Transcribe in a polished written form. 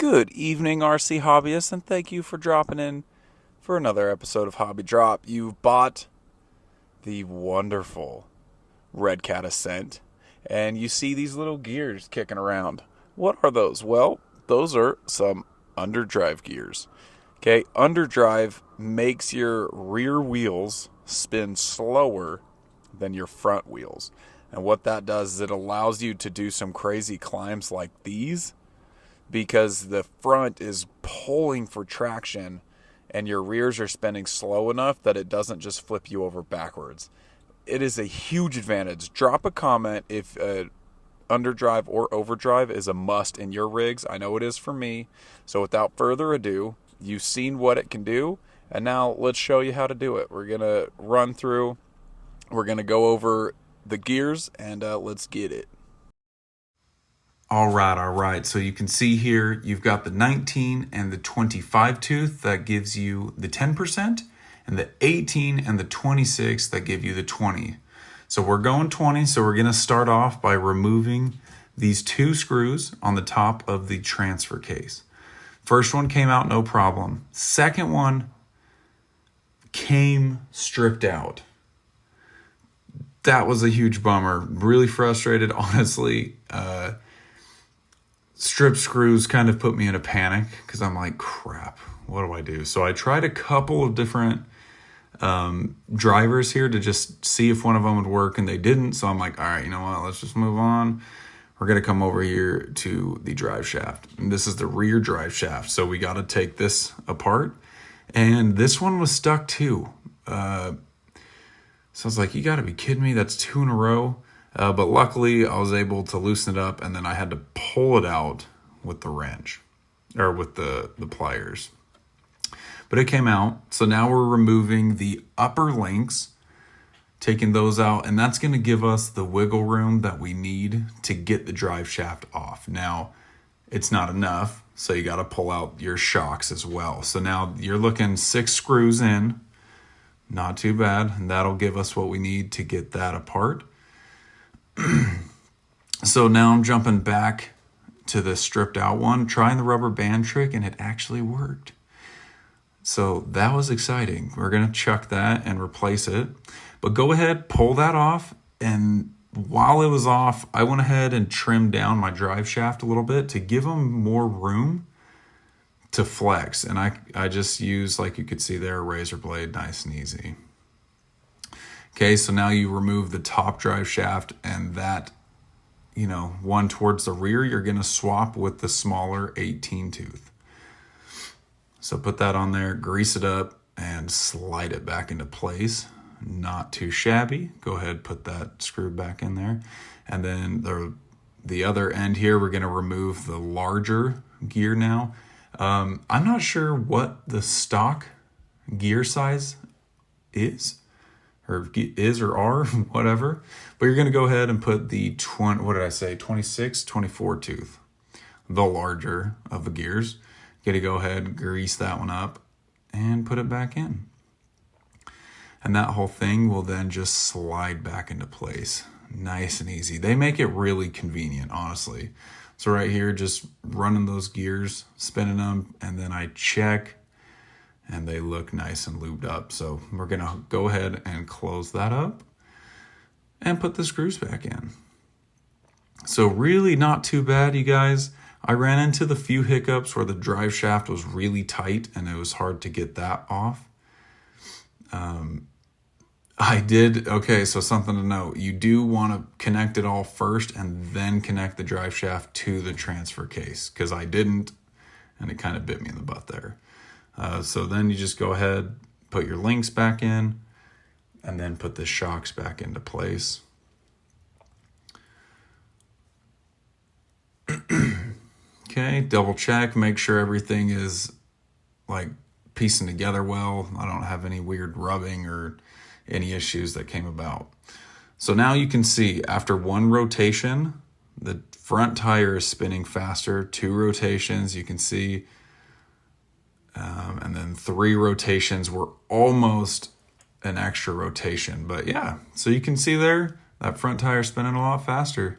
Good evening, RC hobbyists, and thank you for dropping in for another episode of Hobby Drop. You've bought the wonderful Redcat Ascent, and you see these little gears kicking around. What are those? Well, those are some underdrive gears. Okay, underdrive makes your rear wheels spin slower than your front wheels. And what that does is it allows you to do some crazy climbs like these, because the front is pulling for traction and your rears are spinning slow enough that it doesn't just flip you over backwards. It is a huge advantage. Drop a comment if underdrive or overdrive is a must in your rigs. I know it is for me. So without further ado, you've seen what it can do, and now let's show you how to do it. We're going to run through, we're going to go over the gears, and let's get it. All right. So you can see here, you've got the 19 and the 25 tooth that gives you the 10%, and the 18 and the 26 that give you the 20. So we're going 20. So we're going to start off by removing these two screws on the top of the transfer case. First one came out no problem. Second one came stripped out. That was a huge bummer. Really frustrated, honestly. Strip screws kind of put me in a panic because I'm like, crap, what do I do? So I tried a couple of different drivers here to just see if one of them would work, and they didn't. So I'm like, all right, you know what? Let's just move on. We're going to come over here to the drive shaft. And this is the rear drive shaft. So we got to take this apart. And this one was stuck too. So I was like, you got to be kidding me. That's two in a row. But luckily, I was able to loosen it up, and then I had to pull it out with the wrench, or with the pliers. But it came out. So now we're removing the upper links, taking those out, and that's going to give us the wiggle room that we need to get the drive shaft off. Now, it's not enough, so you got to pull out your shocks as well. So now you're looking 6 screws in. Not too bad, and that'll give us what we need to get that apart. So now I'm jumping back to the stripped out one, trying the rubber band trick, and it actually worked. So that was exciting. We're going to chuck that and replace it. But go ahead, pull that off. And while it was off, I went ahead and trimmed down my drive shaft a little bit to give them more room to flex. And I just used, like you could see there, a razor blade, nice and easy. Okay, so now you remove the top drive shaft, and that, one towards the rear, you're going to swap with the smaller 18 tooth. So put that on there, grease it up, and slide it back into place. Not too shabby. Go ahead, put that screw back in there. And then the other end here, we're going to remove the larger gear now. I'm not sure what the stock gear size is. Or are, whatever. But you're going to go ahead and put the 26, 24 tooth, the larger of the gears. You're going to go ahead, grease that one up, and put it back in. And that whole thing will then just slide back into place. Nice and easy. They make it really convenient, honestly. So right here, just running those gears, spinning them, and then I check, and they look nice and lubed up. So we're going to go ahead and close that up and put the screws back in. So really not too bad, you guys. I ran into the few hiccups where the drive shaft was really tight and it was hard to get that off. Okay, so something to note. You do want to connect it all first and then connect the drive shaft to the transfer case, because I didn't, and it kind of bit me in the butt there. So then you just go ahead, put your links back in, and then put the shocks back into place. Okay, double check, make sure everything is like piecing together well. I don't have any weird rubbing or any issues that came about. So now you can see after one rotation, the front tire is spinning faster. 2 rotations, you can see. And then 3 rotations were almost an extra rotation. But yeah, so you can see there, that front tire spinning a lot faster.